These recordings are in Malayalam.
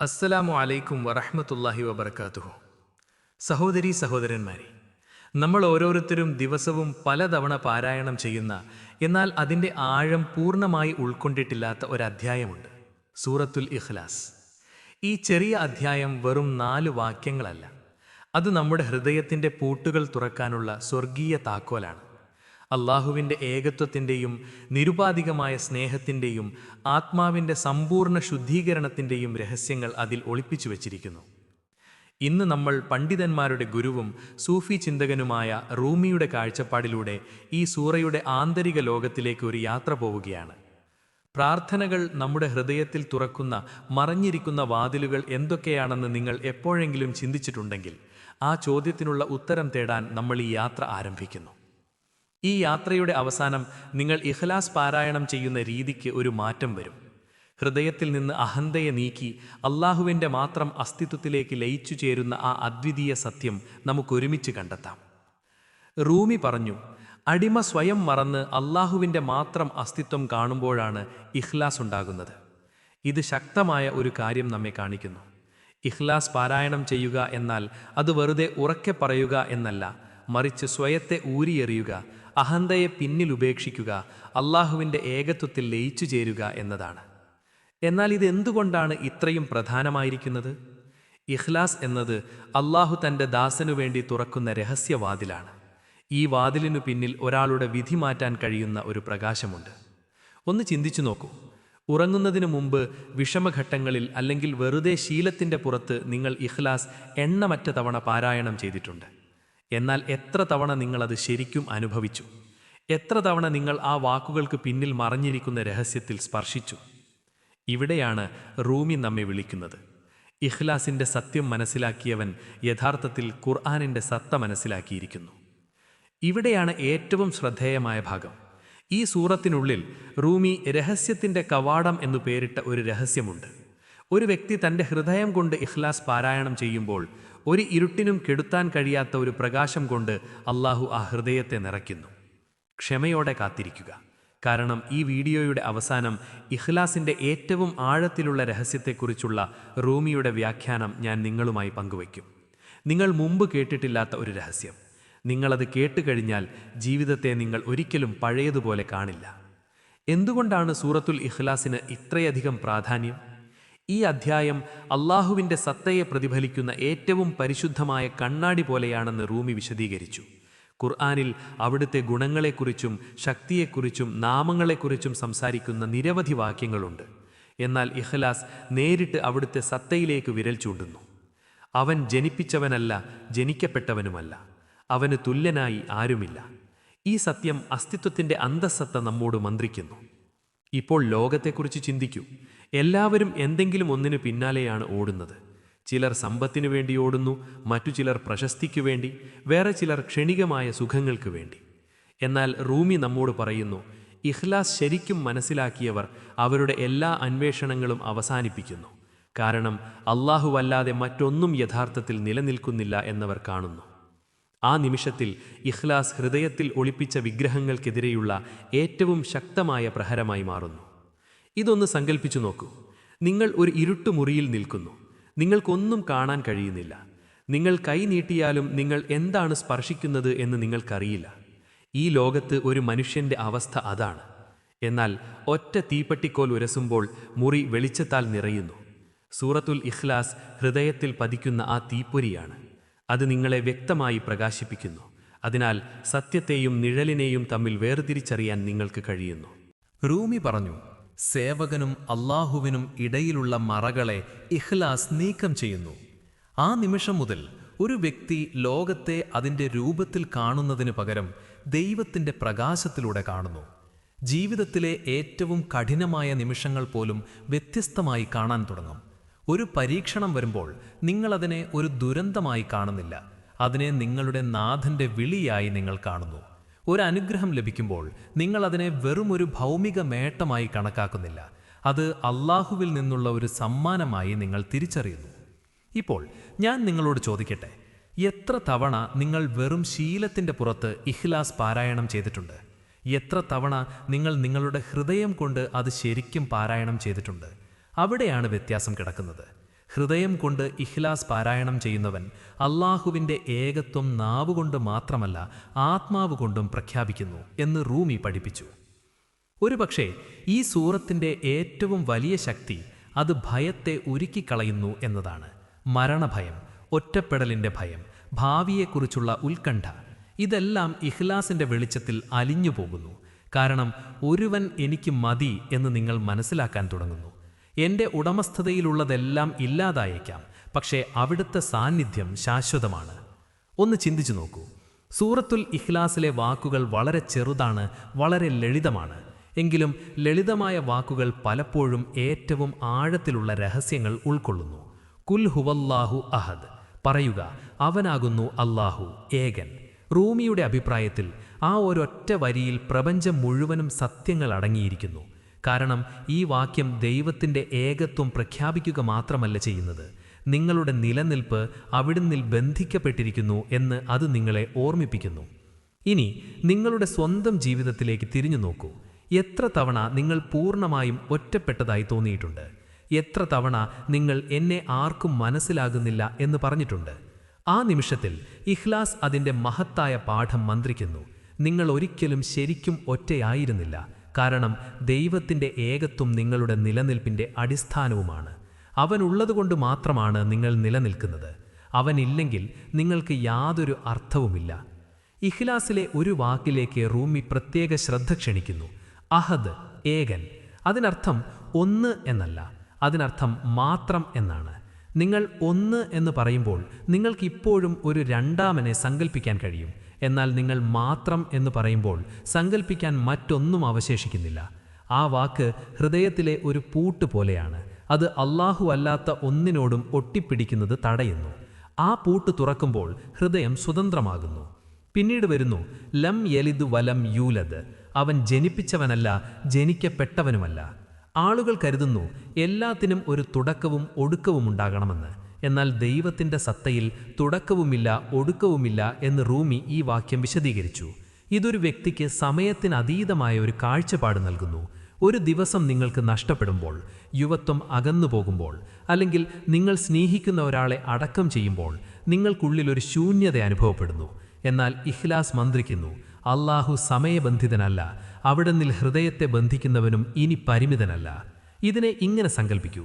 അസ്സലാമു അലൈക്കും വറഹ്മത്തുള്ളാഹി വബർക്കാത്തുഹു. സഹോദരീ സഹോദരന്മാരെ, നമ്മൾ ഓരോരുത്തരും ദിവസവും പലതവണ പാരായണം ചെയ്യുന്ന, എന്നാൽ അതിൻ്റെ ആഴം പൂർണ്ണമായി ഉൾക്കൊണ്ടിട്ടില്ലാത്ത ഒരധ്യായമുണ്ട്, സൂറത്തുൽ ഇഖ്ലാസ്. ഈ ചെറിയ അധ്യായം വെറും 4 വാക്യങ്ങളല്ല, അത് നമ്മുടെ ഹൃദയത്തിൻ്റെ പൂട്ടുകൾ തുറക്കാനുള്ള സ്വർഗീയ താക്കോലാണ്. അള്ളാഹുവിൻ്റെ ഏകത്വത്തിൻ്റെയും നിരുപാധികമായ സ്നേഹത്തിൻ്റെയും ആത്മാവിൻ്റെ സമ്പൂർണ്ണ ശുദ്ധീകരണത്തിൻ്റെയും രഹസ്യങ്ങൾ അതിൽ ഒളിപ്പിച്ചു വച്ചിരിക്കുന്നു. ഇന്ന് നമ്മൾ പണ്ഡിതന്മാരുടെ ഗുരുവും സൂഫി ചിന്തകനുമായ റൂമിയുടെ കാഴ്ചപ്പാടിലൂടെ ഈ സൂറയുടെ ആന്തരിക ലോകത്തിലേക്ക് ഒരു യാത്ര പോവുകയാണ്. പ്രാർത്ഥനകൾ നമ്മുടെ ഹൃദയത്തിൽ തുറക്കുന്ന മറഞ്ഞിരിക്കുന്ന വാതിലുകൾ എന്തൊക്കെയാണെന്ന് നിങ്ങൾ എപ്പോഴെങ്കിലും ചിന്തിച്ചിട്ടുണ്ടെങ്കിൽ ആ ചോദ്യത്തിനുള്ള ഉത്തരം തേടാൻ നമ്മൾ ഈ യാത്ര ആരംഭിക്കുന്നു. ഈ യാത്രയുടെ അവസാനം നിങ്ങൾ ഇഖ്ലാസ് പാരായണം ചെയ്യുന്ന രീതിക്ക് ഒരു മാറ്റം വരും. ഹൃദയത്തിൽ നിന്ന് അഹന്തയെ നീക്കി അള്ളാഹുവിൻ്റെ മാത്രം അസ്തിത്വത്തിലേക്ക് ലയിച്ചു ചേരുന്ന ആ അദ്വിതീയ സത്യം നമുക്കൊരുമിച്ച് കണ്ടെത്താം. റൂമി പറഞ്ഞു, അടിമ സ്വയം മറന്ന് അള്ളാഹുവിൻ്റെ മാത്രം അസ്തിത്വം കാണുമ്പോഴാണ് ഇഖ്ലാസ് ഉണ്ടാകുന്നത്. ഇത് ശക്തമായ ഒരു കാര്യം നമ്മെ കാണിക്കുന്നു. ഇഖ്ലാസ് പാരായണം ചെയ്യുക എന്നാൽ അത് വെറുതെ ഉറക്കെ പറയുക എന്നല്ല, മറിച്ച് സ്വയത്തെ ഊരിയെറിയുക, അഹന്തയെ പിന്നിൽ ഉപേക്ഷിക്കുക, അള്ളാഹുവിൻ്റെ ഏകത്വത്തിൽ ലയിച്ചു ചേരുക എന്നതാണ്. എന്നാൽ ഇത് എന്തുകൊണ്ടാണ് ഇത്രയും പ്രധാനമായിരിക്കുന്നത്? ഇഖ്ലാസ് എന്നത് അള്ളാഹു തൻ്റെ ദാസനു വേണ്ടി തുറക്കുന്ന രഹസ്യവാതിലാണ്. ഈ വാതിലിനു പിന്നിൽ ഒരാളുടെ വിധി മാറ്റാൻ കഴിയുന്ന ഒരു പ്രകാശമുണ്ട്. ഒന്ന് ചിന്തിച്ചു നോക്കൂ. ഉറങ്ങുന്നതിനു മുമ്പ് വിഷമഘട്ടങ്ങളിൽ അല്ലെങ്കിൽ വെറുതെ ശീലത്തിൻ്റെ പുറത്ത് നിങ്ങൾ ഇഖ്ലാസ് എണ്ണമറ്റ തവണ പാരായണം ചെയ്തിട്ടുണ്ട്. എന്നാൽ എത്ര തവണ നിങ്ങളത് ശരിക്കും അനുഭവിച്ചു? എത്ര തവണ നിങ്ങൾ ആ വാക്കുകൾക്ക് പിന്നിൽ മറഞ്ഞിരിക്കുന്ന രഹസ്യത്തിൽ സ്പർശിച്ചു? ഇവിടെയാണ് റൂമി നമ്മെ വിളിക്കുന്നത്. ഇഖ്ലാസിൻ്റെ സത്യം മനസ്സിലാക്കിയവൻ യഥാർത്ഥത്തിൽ ഖുർആനിൻ്റെ സത്ത മനസ്സിലാക്കിയിരിക്കുന്നു. ഇവിടെയാണ് ഏറ്റവും ശ്രദ്ധേയമായ ഭാഗം. ഈ സൂറത്തിനുള്ളിൽ റൂമി രഹസ്യത്തിൻ്റെ കവാടം എന്നു പേരിട്ട ഒരു രഹസ്യമുണ്ട്. ഒരു വ്യക്തി തൻ്റെ ഹൃദയം കൊണ്ട് ഇഖ്ലാസ് പാരായണം ചെയ്യുമ്പോൾ ഒരു ഇരുട്ടിനും കെടുത്താൻ കഴിയാത്ത ഒരു പ്രകാശം കൊണ്ട് അള്ളാഹു ആ ഹൃദയത്തെ നിറയ്ക്കുന്നു. ക്ഷമയോടെ കാത്തിരിക്കുക, കാരണം ഈ വീഡിയോയുടെ അവസാനം ഇഖ്ലാസിൻ്റെ ഏറ്റവും ആഴത്തിലുള്ള രഹസ്യത്തെക്കുറിച്ചുള്ള റൂമിയുടെ വ്യാഖ്യാനം ഞാൻ നിങ്ങളുമായി പങ്കുവയ്ക്കും. നിങ്ങൾ മുമ്പ് കേട്ടിട്ടില്ലാത്ത ഒരു രഹസ്യം. നിങ്ങളത് കേട്ടുകഴിഞ്ഞാൽ ജീവിതത്തെ നിങ്ങൾ ഒരിക്കലും പഴയതുപോലെ കാണില്ല. എന്തുകൊണ്ടാണ് സൂറത്തുൽ ഇഖ്ലാസിന് ഇത്രയധികം പ്രാധാന്യം? ഈ അധ്യായം അള്ളാഹുവിൻ്റെ സത്തയെ പ്രതിഫലിക്കുന്ന ഏറ്റവും പരിശുദ്ധമായ കണ്ണാടി പോലെയാണെന്ന് റൂമി വിശദീകരിച്ചു. ഖുർആനിൽ അവിടുത്തെ ഗുണങ്ങളെക്കുറിച്ചും ശക്തിയെക്കുറിച്ചും നാമങ്ങളെക്കുറിച്ചും സംസാരിക്കുന്ന നിരവധി വാക്യങ്ങളുണ്ട്. എന്നാൽ ഇഖ്ലാസ് നേരിട്ട് അവിടുത്തെ സത്തയിലേക്ക് വിരൽ ചൂണ്ടുന്നു. അവൻ ജനിപ്പിച്ചവനല്ല, ജനിക്കപ്പെട്ടവനുമല്ല, അവന് തുല്യനായി ആരുമില്ല. ഈ സത്യം അസ്തിത്വത്തിൻ്റെ അന്തസ്സത്ത നമ്മോട് മന്ത്രിക്കുന്നു. ഇപ്പോൾ ലോകത്തെക്കുറിച്ച് ചിന്തിക്കൂ. എല്ലാവരും എന്തെങ്കിലും ഒന്നിനു പിന്നാലെയാണ് ഓടുന്നത്. ചിലർ സമ്പത്തിനു വേണ്ടി ഓടുന്നു, മറ്റു ചിലർ പ്രശസ്തിക്കു വേണ്ടി, വേറെ ചിലർ ക്ഷണികമായ സുഖങ്ങൾക്ക് വേണ്ടി. എന്നാൽ റൂമി നമ്മോട് പറയുന്നു, ഇഖ്ലാസ് ശരിക്കും മനസ്സിലാക്കിയവർ അവരുടെ എല്ലാ അന്വേഷണങ്ങളും അവസാനിപ്പിക്കുന്നു. കാരണം അല്ലാഹുവല്ലാതെ മറ്റൊന്നും യഥാർത്ഥത്തിൽ നിലനിൽക്കുന്നില്ല എന്നവർ കാണുന്നു. ആ നിമിഷത്തിൽ ഇഖ്ലാസ് ഹൃദയത്തിൽ ഒളിപ്പിച്ച വിഗ്രഹങ്ങൾക്കെതിരെയുള്ള ഏറ്റവും ശക്തമായ പ്രഹരമായി മാറുന്നു. ഇതൊന്ന് സങ്കല്പിച്ചു നോക്കൂ. നിങ്ങൾ ഒരു ഇരുട്ടുമുറിയിൽ നിൽക്കുന്നു. നിങ്ങൾക്കൊന്നും കാണാൻ കഴിയുന്നില്ല. നിങ്ങൾ കൈ നീട്ടിയാലും നിങ്ങൾ എന്താണ് സ്പർശിക്കുന്നത് എന്ന് നിങ്ങൾക്കറിയില്ല. ഈ ലോകത്ത് ഒരു മനുഷ്യൻ്റെ അവസ്ഥ അതാണ്. എന്നാൽ ഒറ്റ തീപ്പട്ടിക്കോൽ ഉരസുമ്പോൾ മുറി വെളിച്ചത്താൽ നിറയുന്നു. സൂറത്തുൽ ഇഖ്ലാസ് ഹൃദയത്തിൽ പതിക്കുന്ന ആ തീപ്പൊരിയാണ്. അത് നിങ്ങളെ വ്യക്തമായി പ്രകാശിപ്പിക്കുന്നു. അതിനാൽ സത്യത്തെയും നിഴലിനെയും തമ്മിൽ വേർതിരിച്ചറിയാൻ നിങ്ങൾക്ക് കഴിയുന്നു. റൂമി പറഞ്ഞു, സേവകനും അള്ളാഹുവിനും ഇടയിലുള്ള മറകളെ ഇഖ്ലാസ് നീക്കം ചെയ്യുന്നു. ആ നിമിഷം മുതൽ ഒരു വ്യക്തി ലോകത്തെ അതിൻ്റെ രൂപത്തിൽ കാണുന്നതിന് പകരം ദൈവത്തിൻ്റെ പ്രകാശത്തിലൂടെ കാണുന്നു. ജീവിതത്തിലെ ഏറ്റവും കഠിനമായ നിമിഷങ്ങൾ പോലും വ്യത്യസ്തമായി കാണാൻ തുടങ്ങും. ഒരു പരീക്ഷണം വരുമ്പോൾ നിങ്ങളതിനെ ഒരു ദുരന്തമായി കാണുന്നില്ല, അതിനെ നിങ്ങളുടെ നാഥൻ്റെ വിളിയായി നിങ്ങൾ കാണുന്നു. ഒരു അനുഗ്രഹം ലഭിക്കുമ്പോൾ നിങ്ങളതിനെ വെറുമൊരു ഭൗമിക നേട്ടമായി കണക്കാക്കുന്നില്ല, അത് അള്ളാഹുവിൽ നിന്നുള്ള ഒരു സമ്മാനമായി നിങ്ങൾ തിരിച്ചറിയുന്നു. ഇപ്പോൾ ഞാൻ നിങ്ങളോട് ചോദിക്കട്ടെ, എത്ര തവണ നിങ്ങൾ വെറും ശീലത്തിൻ്റെ പുറത്ത് ഇഖ്ലാസ് പാരായണം ചെയ്തിട്ടുണ്ട്? എത്ര തവണ നിങ്ങൾ നിങ്ങളുടെ ഹൃദയം കൊണ്ട് അത് ശരിക്കും പാരായണം ചെയ്തിട്ടുണ്ട്? അവിടെയാണ് വ്യത്യാസം കിടക്കുന്നത്. ഹൃദയം കൊണ്ട് ഇഖ്ലാസ് പാരായണം ചെയ്യുന്നവൻ അള്ളാഹുവിൻ്റെ ഏകത്വം നാവുകൊണ്ട് മാത്രമല്ല ആത്മാവ് കൊണ്ടും പ്രഖ്യാപിക്കുന്നു എന്ന് റൂമി പഠിപ്പിച്ചു. ഒരുപക്ഷേ ഈ സൂറത്തിൻ്റെ ഏറ്റവും വലിയ ശക്തി അത് ഭയത്തെ ഉരുക്കിക്കളയുന്നു എന്നതാണ്. മരണഭയം, ഒറ്റപ്പെടലിൻ്റെ ഭയം, ഭാവിയെക്കുറിച്ചുള്ള ഉത്കണ്ഠ, ഇതെല്ലാം ഇഖ്ലാസിൻ്റെ വെളിച്ചത്തിൽ അലിഞ്ഞു പോകുന്നു. കാരണം ഒരുവൻ എനിക്ക് മതി എന്ന് നിങ്ങൾ മനസ്സിലാക്കാൻ തുടങ്ങുന്നു. എൻ്റെ ഉടമസ്ഥതയിലുള്ളതെല്ലാം ഇല്ലാതായേക്കാം, പക്ഷേ അവിടുത്തെ സാന്നിധ്യം ശാശ്വതമാണ്. ഒന്ന് ചിന്തിച്ചു നോക്കൂ. സൂറത്തുൽ ഇഖ്ലാസിലെ വാക്കുകൾ വളരെ ചെറുതാണ്, വളരെ ലളിതമാണ്. എങ്കിലും ലളിതമായ വാക്കുകൾ പലപ്പോഴും ഏറ്റവും ആഴത്തിലുള്ള രഹസ്യങ്ങൾ ഉൾക്കൊള്ളുന്നു. കുൽ ഹുവല്ലാഹു അഹദ്, പറയുക അവനാകുന്നു അല്ലാഹു ഏകൻ. റൂമിയുടെ അഭിപ്രായത്തിൽ ആ ഒരൊറ്റ വരിയിൽ പ്രപഞ്ചം മുഴുവനും സത്യങ്ങൾ അടങ്ങിയിരിക്കുന്നു. കാരണം ഈ വാക്യം ദൈവത്തിൻ്റെ ഏകത്വം പ്രഖ്യാപിക്കുക മാത്രമല്ല ചെയ്യുന്നത്, നിങ്ങളുടെ നിലനിൽപ്പ് അവിടുന്നിൽ ബന്ധിക്കപ്പെട്ടിരിക്കുന്നു എന്ന് അത് നിങ്ങളെ ഓർമ്മിപ്പിക്കുന്നു. ഇനി നിങ്ങളുടെ സ്വന്തം ജീവിതത്തിലേക്ക് തിരിഞ്ഞു നോക്കൂ. എത്ര തവണ നിങ്ങൾ പൂർണ്ണമായും ഒറ്റപ്പെട്ടതായി തോന്നിയിട്ടുണ്ട്? എത്ര തവണ നിങ്ങൾ എന്നെ ആർക്കും മനസ്സിലാകുന്നില്ല എന്ന് പറഞ്ഞിട്ടുണ്ട്? ആ നിമിഷത്തിൽ ഇഖ്ലാസ് അതിൻ്റെ മഹത്തായ പാഠം മന്ത്രിക്കുന്നു. നിങ്ങൾ ഒരിക്കലും ശരിക്കും ഒറ്റയായിരുന്നില്ല. കാരണം ദൈവത്തിൻ്റെ ഏകത്വം നിങ്ങളുടെ നിലനിൽപ്പിൻ്റെ അടിസ്ഥാനവുമാണ്. അവനുള്ളതുകൊണ്ട് മാത്രമാണ് നിങ്ങൾ നിലനിൽക്കുന്നത്. അവനില്ലെങ്കിൽ നിങ്ങൾക്ക് യാതൊരു അർത്ഥവുമില്ല. ഇഖ്ലാസിലെ ഒരു വാക്കിലേക്ക് റൂമി പ്രത്യേക ശ്രദ്ധ ക്ഷണിക്കുന്നു. അഹദ്, ഏകൻ. അതിനർത്ഥം ഒന്ന് എന്നല്ല, അതിനർത്ഥം മാത്രം എന്നാണ്. നിങ്ങൾ ഒന്ന് എന്ന് പറയുമ്പോൾ നിങ്ങൾക്കിപ്പോഴും ഒരു രണ്ടാമനെ സങ്കല്പിക്കാൻ കഴിയും. എന്നാൽ നിങ്ങൾ മാത്രം എന്ന് പറയുമ്പോൾ സങ്കല്പിക്കാൻ മറ്റൊന്നും അവശേഷിക്കുന്നില്ല. ആ വാക്ക് ഹൃദയത്തിലെ ഒരു പൂട്ട് പോലെയാണ്. അത് അല്ലാഹു അല്ലാത്ത ഒന്നിനോടും ഒട്ടിപ്പിടിക്കുന്നത് തടയുന്നു. ആ പൂട്ട് തുറക്കുമ്പോൾ ഹൃദയം സ്വതന്ത്രമാകുന്നു. പിന്നീട് വരുന്നു ലം യലിദ് വലം യൂലദ്, അവൻ ജനിപ്പിച്ചവനല്ല, ജനിക്കപ്പെട്ടവനുമല്ല. ആളുകൾ കരുതുന്നു എല്ലാത്തിനും ഒരു തുടക്കവും ഒടുക്കവും ഉണ്ടാകണമെന്ന്. എന്നാൽ ദൈവത്തിൻ്റെ സത്തയിൽ തുടക്കവുമില്ല ഒടുക്കവുമില്ല എന്ന് റൂമി ഈ വാക്യം വിശദീകരിച്ചു. ഇതൊരു വ്യക്തിക്ക് സമയത്തിനതീതമായ ഒരു കാഴ്ചപ്പാട് നൽകുന്നു. ഒരു ദിവസം നിങ്ങൾക്ക് നഷ്ടപ്പെടുമ്പോൾ, യുവത്വം അകന്നു പോകുമ്പോൾ, അല്ലെങ്കിൽ നിങ്ങൾ സ്നേഹിക്കുന്ന ഒരാളെ അടക്കം ചെയ്യുമ്പോൾ നിങ്ങൾക്കുള്ളിൽ ഒരു ശൂന്യത അനുഭവപ്പെടുന്നു. എന്നാൽ ഇഖ്ലാസ് മന്ത്രിക്കുന്നു, അല്ലാഹു സമയബന്ധിതനല്ല, അവിടുന്നിൽ ഹൃദയത്തെ ബന്ധിക്കുന്നവനും ഇനി പരിമിതനല്ല. ഇതിനെ ഇങ്ങനെ സങ്കല്പിക്കൂ.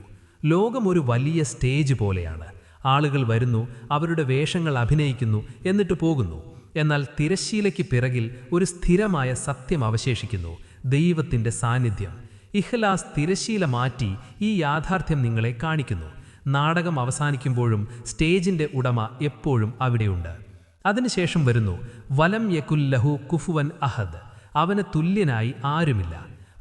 ലോകം ഒരു വലിയ സ്റ്റേജ് പോലെയാണ്. ആളുകൾ വരുന്നു, അവരുടെ വേഷങ്ങൾ അഭിനയിക്കുന്നു, എന്നിട്ട് പോകുന്നു. എന്നാൽ തിരശ്ശീലയ്ക്ക് പിറകിൽ ഒരു സ്ഥിരമായ സത്യം അവശേഷിക്കുന്നു, ദൈവത്തിൻ്റെ സാന്നിധ്യം. ഇഖ്ലാസ് തിരശ്ശീല മാറ്റി ഈ യാഥാർത്ഥ്യം നിങ്ങളെ കാണിക്കുന്നു. നാടകം അവസാനിക്കുമ്പോഴും സ്റ്റേജിൻ്റെ ഉടമ എപ്പോഴും അവിടെയുണ്ട്. അതിനുശേഷം വരുന്നു വലം യകുല്ലഹു കുഫുവൻ അഹദ്, അവന് തുല്യനായി ആരുമില്ല.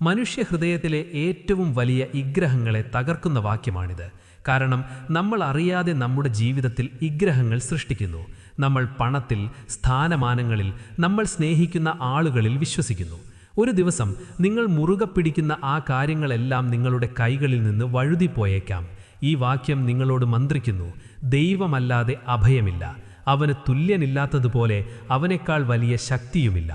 മനുഷ്യഹൃദയത്തിലെ ഏറ്റവും വലിയ ഇഗ്രഹങ്ങളെ തകർക്കുന്ന വാക്യമാണിത്. കാരണം നമ്മൾ അറിയാതെ നമ്മുടെ ജീവിതത്തിൽ ഇഗ്രഹങ്ങൾ സൃഷ്ടിക്കുന്നു. നമ്മൾ പണത്തിൽ, സ്ഥാനമാനങ്ങളിൽ, നമ്മൾ സ്നേഹിക്കുന്ന ആളുകളിൽ വിശ്വസിക്കുന്നു. ഒരു ദിവസം നിങ്ങൾ മുറുകെ പിടിക്കുന്ന ആ കാര്യങ്ങളെല്ലാം നിങ്ങളുടെ കൈകളിൽ നിന്ന് വഴുതിപ്പോയേക്കാം. ഈ വാക്യം നിങ്ങളോട് മന്ത്രിക്കുന്നു, ദൈവമല്ലാതെ അഭയമില്ല, അവന് തുല്യനില്ലാത്തതുപോലെ അവനേക്കാൾ വലിയ ശക്തിയുമില്ല.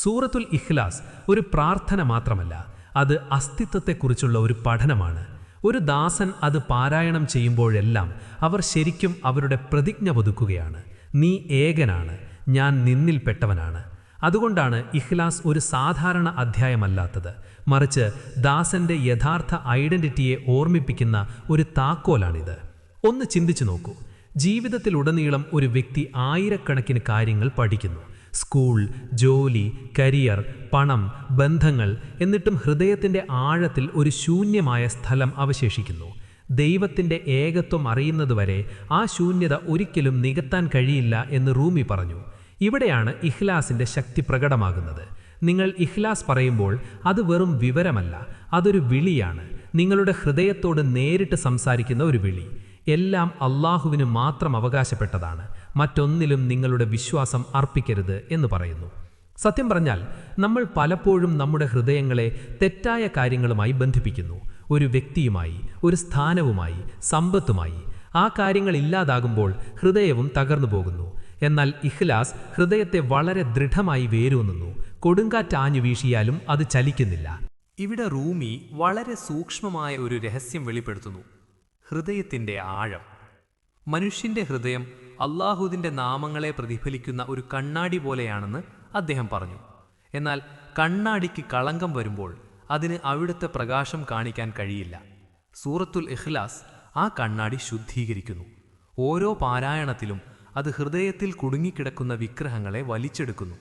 സൂറത്തുൽ ഇഖ്ലാസ് ഒരു പ്രാർത്ഥന മാത്രമല്ല, അത് അസ്തിത്വത്തെക്കുറിച്ചുള്ള ഒരു പഠനമാണ്. ഒരു ദാസൻ അത് പാരായണം ചെയ്യുമ്പോഴെല്ലാം അവർ ശരിക്കും അവരുടെ പ്രതിജ്ഞ പുതുക്കുകയാണ്. നീ ഏകനാണ്, ഞാൻ നിന്നിൽപ്പെട്ടവനാണ്. അതുകൊണ്ടാണ് ഇഖ്ലാസ് ഒരു സാധാരണ അധ്യായമല്ലാത്തത്, മറിച്ച് ദാസന്റെ യഥാർത്ഥ ഐഡന്റിറ്റിയെ ഓർമ്മിപ്പിക്കുന്ന ഒരു താക്കോലാണിത്. ഒന്ന് ചിന്തിച്ചു നോക്കൂ. ജീവിതത്തിലുടനീളം ഒരു വ്യക്തി ആയിരക്കണക്കിന് കാര്യങ്ങൾ പഠിക്കുന്നു. സ്കൂൾ, ജോലി, കരിയർ, പണം, ബന്ധങ്ങൾ. എന്നിട്ടും ഹൃദയത്തിൻ്റെ ആഴത്തിൽ ഒരു ശൂന്യമായ സ്ഥലം അവശേഷിക്കുന്നു. ദൈവത്തിൻ്റെ ഏകത്വം അറിയുന്നതുവരെ ആ ശൂന്യത ഒരിക്കലും നികത്താൻ കഴിയില്ല എന്ന് റൂമി പറഞ്ഞു. ഇവിടെയാണ് ഇഖ്ലാസിൻ്റെ ശക്തി പ്രകടമാകുന്നത്. നിങ്ങൾ ഇഖ്ലാസ് പറയുമ്പോൾ അത് വെറും വിവരമല്ല, അതൊരു വിളിയാണ്. നിങ്ങളുടെ ഹൃദയത്തോട് നേരിട്ട് സംസാരിക്കുന്ന ഒരു വിളി. എല്ലാം അല്ലാഹുവിന് മാത്രം അവകാശപ്പെട്ടതാണ്, മറ്റൊന്നിലും നിങ്ങളുടെ വിശ്വാസം അർപ്പിക്കരുത് എന്ന് പറയുന്നു. സത്യം പറഞ്ഞാൽ നമ്മൾ പലപ്പോഴും നമ്മുടെ ഹൃദയങ്ങളെ തെറ്റായ കാര്യങ്ങളുമായി ബന്ധിപ്പിക്കുന്നു. ഒരു വ്യക്തിയുമായി, ഒരു സ്ഥാനവുമായി, സമ്പത്തുമായി. ആ കാര്യങ്ങൾ ഇല്ലാതാകുമ്പോൾ ഹൃദയവും തകർന്നു പോകുന്നു. എന്നാൽ ഇഖ്ലാസ് ഹൃദയത്തെ വളരെ ദൃഢമായി വേരൂന്നുന്നു. കൊടുങ്കാറ്റ് ആഞ്ഞു വീശിയാലും അത് ചലിക്കുന്നില്ല. ഇവിടെ റൂമി വളരെ സൂക്ഷ്മമായ ഒരു രഹസ്യം വെളിപ്പെടുത്തുന്നു. ഹൃദയത്തിൻ്റെ ആഴം. മനുഷ്യൻ്റെ ഹൃദയം അള്ളാഹുവിൻ്റെ നാമങ്ങളെ പ്രതിഫലിക്കുന്ന ഒരു കണ്ണാടി പോലെയാണെന്ന് അദ്ദേഹം പറഞ്ഞു. എന്നാൽ കണ്ണാടിക്ക് കളങ്കം വരുമ്പോൾ അതിന് അവിടുത്തെ പ്രകാശം കാണിക്കാൻ കഴിയില്ല. സൂറത്തുൽ ഇഖ്ലാസ് ആ കണ്ണാടി ശുദ്ധീകരിക്കുന്നു. ഓരോ പാരായണത്തിലും അത് ഹൃദയത്തിൽ കുടുങ്ങിക്കിടക്കുന്ന വിഗ്രഹങ്ങളെ വലിച്ചെടുക്കുന്നു.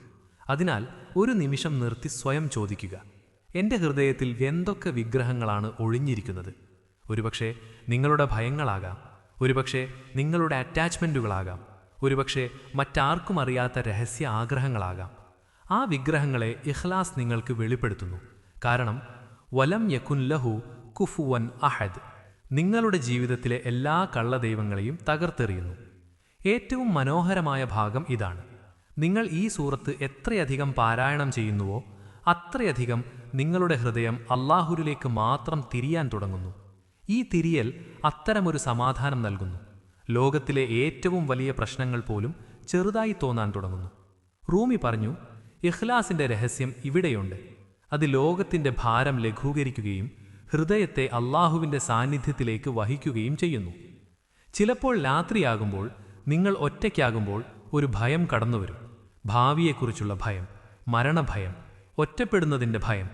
അതിനാൽ ഒരു നിമിഷം നിർത്തി സ്വയം ചോദിക്കുക, എൻ്റെ ഹൃദയത്തിൽ എന്തൊക്കെ വിഗ്രഹങ്ങളാണ് ഒളിഞ്ഞിരിക്കുന്നത്? ഒരുപക്ഷെ നിങ്ങളുടെ ഭയങ്ങളാകാം, ഒരുപക്ഷെ നിങ്ങളുടെ അറ്റാച്ച്മെൻറ്റുകളാകാം, ഒരുപക്ഷെ മറ്റാർക്കും അറിയാത്ത രഹസ്യ ആഗ്രഹങ്ങളാകാം. ആ വിഗ്രഹങ്ങളെ ഇഖ്ലാസ് നിങ്ങൾക്ക് വെളിപ്പെടുത്തുന്നു. കാരണം വലം യകുൻ ലഹു കുഫുവൻ അഹദ് നിങ്ങളുടെ ജീവിതത്തിലെ എല്ലാ കള്ളദൈവങ്ങളെയും തകർത്തെറിയുന്നു. ഏറ്റവും മനോഹരമായ ഭാഗം ഇതാണ്. നിങ്ങൾ ഈ സൂറത്ത് എത്രയധികം പാരായണം ചെയ്യുന്നുവോ അത്രയധികം നിങ്ങളുടെ ഹൃദയം അള്ളാഹുവിലേക്ക് മാത്രം തിരിയാൻ തുടങ്ങുന്നു. ഈ തിരിയൽ അത്തരമൊരു സമാധാനം നൽകുന്നു. ലോകത്തിലെ ഏറ്റവും വലിയ പ്രശ്നങ്ങൾ പോലും ചെറുതായി തോന്നാൻ തുടങ്ങുന്നു. റൂമി പറഞ്ഞു, ഇഖ്ലാസിൻ്റെ രഹസ്യം ഇവിടെയുണ്ട്. അത് ലോകത്തിൻ്റെ ഭാരം ലഘൂകരിക്കുകയും ഹൃദയത്തെ അള്ളാഹുവിൻ്റെ സാന്നിധ്യത്തിലേക്ക് വഹിക്കുകയും ചെയ്യുന്നു. ചിലപ്പോൾ രാത്രിയാകുമ്പോൾ, നിങ്ങൾ ഒറ്റയ്ക്കാകുമ്പോൾ ഒരു ഭയം കടന്നുവരും. ഭാവിയെക്കുറിച്ചുള്ള ഭയം, മരണഭയം, ഒറ്റപ്പെടുന്നതിൻ്റെ ഭയം.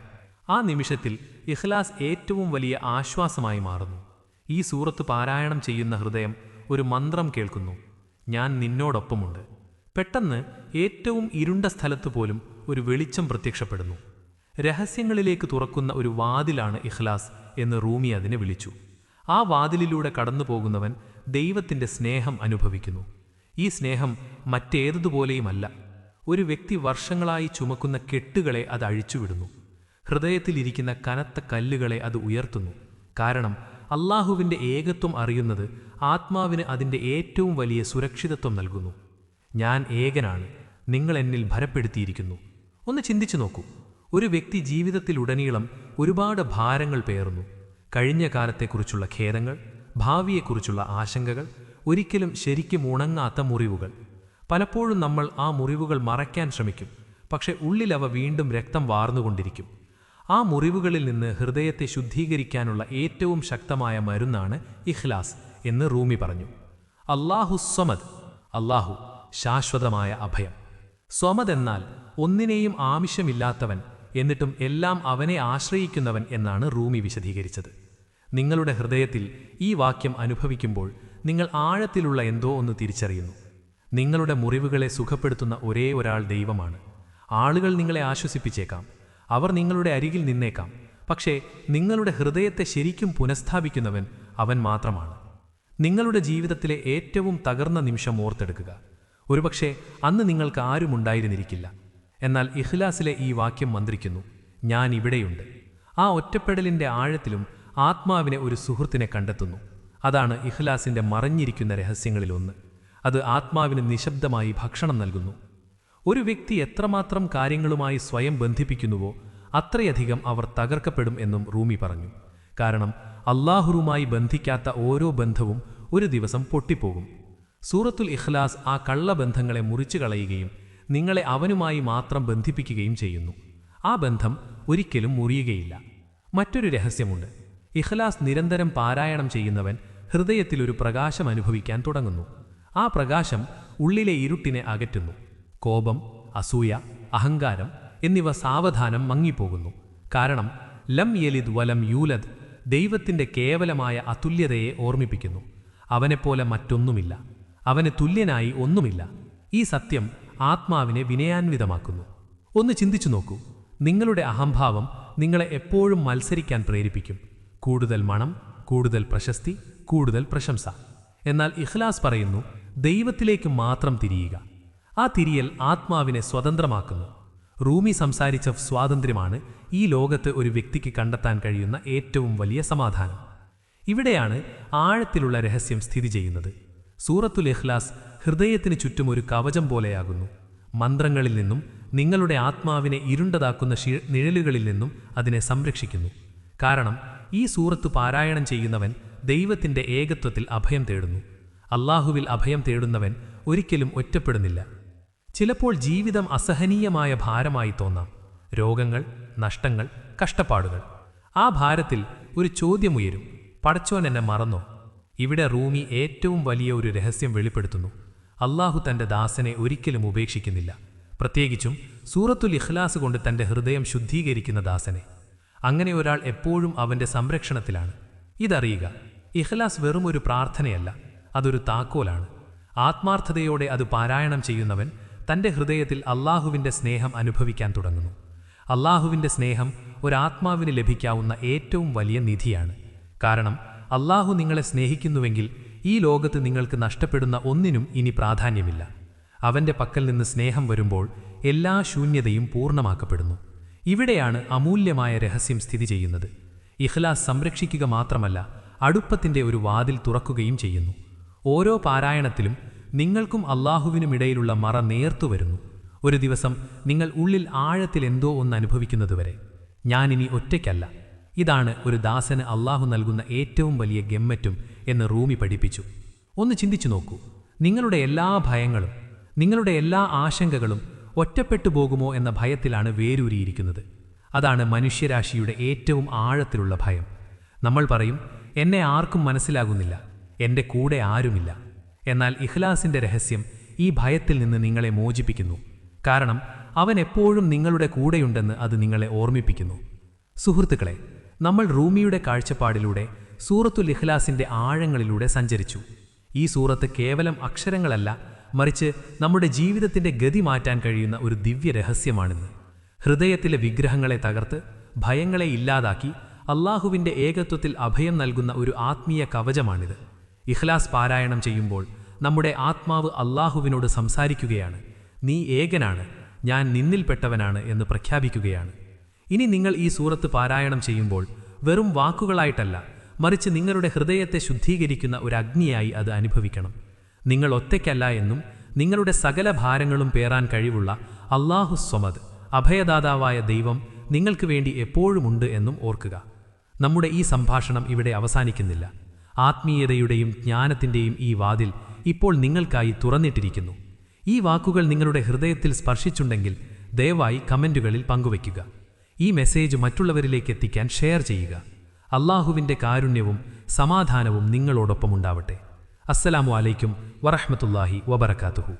ആ നിമിഷത്തിൽ ഇഖ്ലാസ് ഏറ്റവും വലിയ ആശ്വാസമായി മാറുന്നു. ഈ സൂറത്ത് പാരായണം ചെയ്യുന്ന ഹൃദയം ഒരു മന്ത്രം കേൾക്കുന്നു, ഞാൻ നിന്നോടൊപ്പമുണ്ട്. പെട്ടെന്ന് ഏറ്റവും ഇരുണ്ട സ്ഥലത്ത് പോലും ഒരു വെളിച്ചം പ്രത്യക്ഷപ്പെടുന്നു. രഹസ്യങ്ങളിലേക്ക് തുറക്കുന്ന ഒരു വാതിലാണ് ഇഖ്ലാസ് എന്ന് റൂമി അതിനെ വിളിച്ചു. ആ വാതിലിലൂടെ കടന്നു പോകുന്നവൻ ദൈവത്തിൻ്റെ സ്നേഹം അനുഭവിക്കുന്നു. ഈ സ്നേഹം മറ്റേതുപോലെയുമല്ല. ഒരു വ്യക്തി വർഷങ്ങളായി ചുമക്കുന്ന കെട്ടുകളെ അത് അഴിച്ചുവിടുന്നു. ഹൃദയത്തിലിരിക്കുന്ന കനത്ത കല്ലുകളെ അത് ഉയർത്തുന്നു. കാരണം അള്ളാഹുവിൻ്റെ ഏകത്വം അറിയുന്നത് ആത്മാവിന് അതിൻ്റെ ഏറ്റവും വലിയ സുരക്ഷിതത്വം നൽകുന്നു. ഞാൻ ഏകനാണ്, നിങ്ങൾ എന്നിൽ ഭരപ്പെടുത്തിയിരിക്കുന്നു. ഒന്ന് ചിന്തിച്ചു നോക്കൂ. ഒരു വ്യക്തി ജീവിതത്തിലുടനീളം ഒരുപാട് ഭാരങ്ങൾ പേറുന്നു. കഴിഞ്ഞ കാലത്തെക്കുറിച്ചുള്ള ഖേദങ്ങൾ, ഭാവിയെക്കുറിച്ചുള്ള ആശങ്കകൾ, ഒരിക്കലും ശരിക്കും ഉണങ്ങാത്ത മുറിവുകൾ. പലപ്പോഴും നമ്മൾ ആ മുറിവുകൾ മറയ്ക്കാൻ ശ്രമിക്കും, പക്ഷെ ഉള്ളിലവ വീണ്ടും രക്തം വാർന്നുകൊണ്ടിരിക്കും. ആ മുറിവുകളിൽ നിന്ന് ഹൃദയത്തെ ശുദ്ധീകരിക്കാനുള്ള ഏറ്റവും ശക്തമായ മരുന്നാണ് ഇഖ്ലാസ് എന്ന് റൂമി പറഞ്ഞു. അല്ലാഹു സ്വമദ്, അല്ലാഹു ശാശ്വതമായ അഭയം. സ്വമദ് എന്നാൽ ഒന്നിനെയും ആവശ്യമില്ലാത്തവൻ, എന്നിട്ടും എല്ലാം അവനെ ആശ്രയിക്കുന്നവൻ എന്നാണ് റൂമി വിശദീകരിച്ചത്. നിങ്ങളുടെ ഹൃദയത്തിൽ ഈ വാക്യം അനുഭവിക്കുമ്പോൾ നിങ്ങൾ ആഴത്തിലുള്ള എന്തോ ഒന്ന് തിരിച്ചറിയുന്നു. നിങ്ങളുടെ മുറിവുകളെ സുഖപ്പെടുത്തുന്ന ഒരേ ഒരാൾ ദൈവമാണ്. ആളുകൾ നിങ്ങളെ ആശ്വസിപ്പിച്ചേക്കാം, അവർ നിങ്ങളുടെ അരികിൽ നിന്നേക്കാം, പക്ഷേ നിങ്ങളുടെ ഹൃദയത്തെ ശരിക്കും പുനഃസ്ഥാപിക്കുന്നവൻ അവൻ മാത്രമാണ്. നിങ്ങളുടെ ജീവിതത്തിലെ ഏറ്റവും തകർന്ന നിമിഷം ഓർത്തെടുക്കുക. ഒരുപക്ഷെ അന്ന് നിങ്ങൾക്ക് ആരുമുണ്ടായിരുന്നിരിക്കില്ല. എന്നാൽ ഇഖ്ലാസിലെ ഈ വാക്യം മന്ത്രിക്കുന്നു, ഞാൻ ഇവിടെയുണ്ട്. ആ ഒറ്റപ്പെടലിൻ്റെ ആഴത്തിലും ആത്മാവിനെ ഒരു സുഹൃത്തിനെ കണ്ടെത്തുന്നു. അതാണ് ഇഖ്ലാസിൻ്റെ മറഞ്ഞിരിക്കുന്ന രഹസ്യങ്ങളിലൊന്ന്. അത് ആത്മാവിന് നിശബ്ദമായി ഭക്ഷണം നൽകുന്നു. ഒരു വ്യക്തി എത്രമാത്രം കാര്യങ്ങളുമായി സ്വയം ബന്ധിപ്പിക്കുന്നുവോ അത്രയധികം അവർ തകർക്കപ്പെടും എന്നും റൂമി പറഞ്ഞു. കാരണം അല്ലാഹുവുമായി ബന്ധിക്കാത്ത ഓരോ ബന്ധവും ഒരു ദിവസം പൊട്ടിപ്പോകും. സൂറത്തുൽ ഇഖ്ലാസ് ആ കള്ളബന്ധങ്ങളെ മുറിച്ചു കളയുകയും നിങ്ങളെ അവനുമായി മാത്രം ബന്ധിപ്പിക്കുകയും ചെയ്യുന്നു. ആ ബന്ധം ഒരിക്കലും മുറിയുകയില്ല. മറ്റൊരു രഹസ്യമുണ്ട്. ഇഖ്ലാസ് നിരന്തരം പാരായണം ചെയ്യുന്നവൻ ഹൃദയത്തിലൊരു പ്രകാശം അനുഭവിക്കാൻ തുടങ്ങുന്നു. ആ പ്രകാശം ഉള്ളിലെ ഇരുട്ടിനെ അകറ്റുന്നു. കോപം, അസൂയ, അഹങ്കാരം എന്നിവ സാവധാനം മങ്ങിപ്പോകുന്നു. കാരണം ലം യലിദ് വലം യൂലദ് ദൈവത്തിൻ്റെ കേവലമായ അതുല്യതയെ ഓർമ്മിപ്പിക്കുന്നു. അവനെപ്പോലെ മറ്റൊന്നുമില്ല, അവന് തുല്യനായി ഒന്നുമില്ല. ഈ സത്യം ആത്മാവിനെ വിനയാന്വിതമാക്കുന്നു. ഒന്ന് ചിന്തിച്ചു നോക്കൂ. നിങ്ങളുടെ അഹംഭാവം നിങ്ങളെ എപ്പോഴും മത്സരിക്കാൻ പ്രേരിപ്പിക്കും. കൂടുതൽ മണം, കൂടുതൽ പ്രശസ്തി, കൂടുതൽ പ്രശംസ. എന്നാൽ ഇഖ്ലാസ് പറയുന്നു, ദൈവത്തിലേക്ക് മാത്രം തിരിയുക. ആ തിരിയൽ ആത്മാവിനെ സ്വതന്ത്രമാക്കുന്നു. റൂമി സംസാരിച്ച സ്വാതന്ത്ര്യമാണ് ഈ ലോകത്ത് ഒരു വ്യക്തിക്ക് കണ്ടെത്താൻ കഴിയുന്ന ഏറ്റവും വലിയ സമാധാനം. ഇവിടെയാണ് ആഴത്തിലുള്ള രഹസ്യം സ്ഥിതി ചെയ്യുന്നത്. സൂറത്തുൽ ഇഖ്ലാസ് ഹൃദയത്തിന് ചുറ്റും ഒരു കവചം പോലെയാകുന്നു. മന്ത്രങ്ങളിൽ നിന്നും നിങ്ങളുടെ ആത്മാവിനെ ഇരുണ്ടതാക്കുന്ന നിഴലുകളിൽ നിന്നും അതിനെ സംരക്ഷിക്കുന്നു. കാരണം ഈ സൂറത്ത് പാരായണം ചെയ്യുന്നവൻ ദൈവത്തിൻ്റെ ഏകത്വത്തിൽ അഭയം തേടുന്നു. അല്ലാഹുവിൽ അഭയം തേടുന്നവൻ ഒരിക്കലും ഒറ്റപ്പെടുന്നില്ല. ചിലപ്പോൾ ജീവിതം അസഹനീയമായ ഭാരമായി തോന്നാം. രോഗങ്ങൾ, നഷ്ടങ്ങൾ, കഷ്ടപ്പാടുകൾ. ആ ഭാരത്തിൽ ഒരു ചോദ്യമുയരും, പടച്ചോൻ എന്നെ മറന്നോ? ഇവിടെ റൂമി ഏറ്റവും വലിയ ഒരു രഹസ്യം വെളിപ്പെടുത്തുന്നു. അള്ളാഹു തൻ്റെ ദാസനെ ഒരിക്കലും ഉപേക്ഷിക്കുന്നില്ല, പ്രത്യേകിച്ചും സൂറത്തുൽ ഇഖ്ലാസ് കൊണ്ട് തൻ്റെ ഹൃദയം ശുദ്ധീകരിക്കുന്ന ദാസനെ. അങ്ങനെ ഒരാൾ എപ്പോഴും അവൻ്റെ സംരക്ഷണത്തിലാണ്. ഇതറിയുക, ഇഖ്ലാസ് വെറും ഒരു പ്രാർത്ഥനയല്ല, അതൊരു താക്കോലാണ്. ആത്മാർത്ഥതയോടെ അത് പാരായണം ചെയ്യുന്നവൻ തൻ്റെ ഹൃദയത്തിൽ അള്ളാഹുവിൻ്റെ സ്നേഹം അനുഭവിക്കാൻ തുടങ്ങുന്നു. അള്ളാഹുവിൻ്റെ സ്നേഹം ഒരാത്മാവിന് ലഭിക്കാവുന്ന ഏറ്റവും വലിയ നിധിയാണ്. കാരണം അള്ളാഹു നിങ്ങളെ സ്നേഹിക്കുന്നുവെങ്കിൽ ഈ ലോകത്ത് നിങ്ങൾക്ക് നഷ്ടപ്പെടുന്ന ഒന്നിനും ഇനി പ്രാധാന്യമില്ല. അവൻ്റെ പക്കൽ നിന്ന് സ്നേഹം വരുമ്പോൾ എല്ലാ ശൂന്യതയും പൂർണ്ണമാക്കപ്പെടുന്നു. ഇവിടെയാണ് അമൂല്യമായ രഹസ്യം സ്ഥിതി ചെയ്യുന്നത്. ഇഖ്ലാസ് സംരക്ഷിക്കുക മാത്രമല്ല, അടുപ്പത്തിൻ്റെ ഒരു വാതിൽ തുറക്കുകയും ചെയ്യുന്നു. ഓരോ പാരായണത്തിലും നിങ്ങൾക്കും അള്ളാഹുവിനുമിടയിലുള്ള മറ നേർത്തു വരുന്നു. ഒരു ദിവസം നിങ്ങൾ ഉള്ളിൽ ആഴത്തിൽ എന്തോ ഒന്ന് അനുഭവിക്കുന്നതുവരെ ഞാനിനി ഒറ്റയ്ക്കല്ല. ഇതാണ് ഒരു ദാസന് അള്ളാഹു നൽകുന്ന ഏറ്റവും വലിയ ഗമ്മറ്റും എന്ന് റൂമി പഠിപ്പിച്ചു. ഒന്ന് ചിന്തിച്ചു നോക്കൂ, നിങ്ങളുടെ എല്ലാ ഭയങ്ങളും, നിങ്ങളുടെ എല്ലാ ആശങ്കകളും ഒറ്റപ്പെട്ടു പോകുമോ എന്ന ഭയത്തിലാണ് വേരൂരിയിരിക്കുന്നത്. അതാണ് മനുഷ്യരാശിയുടെ ഏറ്റവും ആഴത്തിലുള്ള ഭയം. നമ്മൾ പറയും, എന്നെ ആർക്കും മനസ്സിലാകുന്നില്ല, എൻ്റെ കൂടെ ആരുമില്ല. എന്നാൽ ഇഖ്ലാസിൻ്റെ രഹസ്യം ഈ ഭയത്തിൽ നിന്ന് നിങ്ങളെ മോചിപ്പിക്കുന്നു. കാരണം അവൻ എപ്പോഴും നിങ്ങളുടെ കൂടെയുണ്ടെന്ന് അത് നിങ്ങളെ ഓർമ്മിപ്പിക്കുന്നു. സുഹൃത്തുക്കളെ, നമ്മൾ റൂമിയുടെ കാഴ്ചപ്പാടിലൂടെ സൂറത്തുൽ ഇഖ്ലാസിൻ്റെ ആഴങ്ങളിലൂടെ സഞ്ചരിച്ചു. ഈ സൂറത്ത് കേവലം അക്ഷരങ്ങളല്ല, മറിച്ച് നമ്മുടെ ജീവിതത്തിൻ്റെ ഗതി മാറ്റാൻ കഴിയുന്ന ഒരു ദിവ്യ രഹസ്യമാണിന്ന്. ഹൃദയത്തിലെ വിഗ്രഹങ്ങളെ തകർത്ത് ഭയങ്ങളെ ഇല്ലാതാക്കി അള്ളാഹുവിൻ്റെ ഏകത്വത്തിൽ അഭയം നൽകുന്ന ഒരു ആത്മീയ കവചമാണിത്. ഇഖ്ലാസ് പാരായണം ചെയ്യുമ്പോൾ നമ്മുടെ ആത്മാവ് അള്ളാഹുവിനോട് സംസാരിക്കുകയാണ്. നീ ഏകനാണ്, ഞാൻ നിന്നിൽപ്പെട്ടവനാണ് എന്ന് പ്രഖ്യാപിക്കുകയാണ്. ഇനി നിങ്ങൾ ഈ സൂറത്ത് പാരായണം ചെയ്യുമ്പോൾ വെറും വാക്കുകളായിട്ടല്ല, മറിച്ച് നിങ്ങളുടെ ഹൃദയത്തെ ശുദ്ധീകരിക്കുന്ന ഒരു അഗ്നിയായി അത് അനുഭവിക്കണം. നിങ്ങൾ ഒറ്റയ്ക്കല്ല എന്നും നിങ്ങളുടെ സകല ഭാരങ്ങളും പേറാൻ കഴിവുള്ള അല്ലാഹു സ്വമദ്, അഭയദാതാവായ ദൈവം നിങ്ങൾക്ക് വേണ്ടി എപ്പോഴുമുണ്ട് എന്നും ഓർക്കുക. നമ്മുടെ ഈ സംഭാഷണം ഇവിടെ അവസാനിക്കുന്നില്ല. ആത്മീയതയുടെയും ജ്ഞാനത്തിൻ്റെയും ഈ വാതിൽ ഇപ്പോൾ നിങ്ങൾക്കായി തുറന്നിട്ടിരിക്കുന്നു. ഈ വാക്കുകൾ നിങ്ങളുടെ ഹൃദയത്തിൽ സ്പർശിച്ചുണ്ടെങ്കിൽ ദയവായി കമൻറ്റുകളിൽ പങ്കുവയ്ക്കുക. ഈ മെസ്സേജ് മറ്റുള്ളവരിലേക്ക് എത്തിക്കാൻ ഷെയർ ചെയ്യുക. അള്ളാഹുവിൻ്റെ കാരുണ്യവും സമാധാനവും നിങ്ങളോടൊപ്പമുണ്ടാവട്ടെ. അസ്സലാമു അലൈക്കും വറഹ്മത്തുള്ളാഹി വബറകാതുഹു.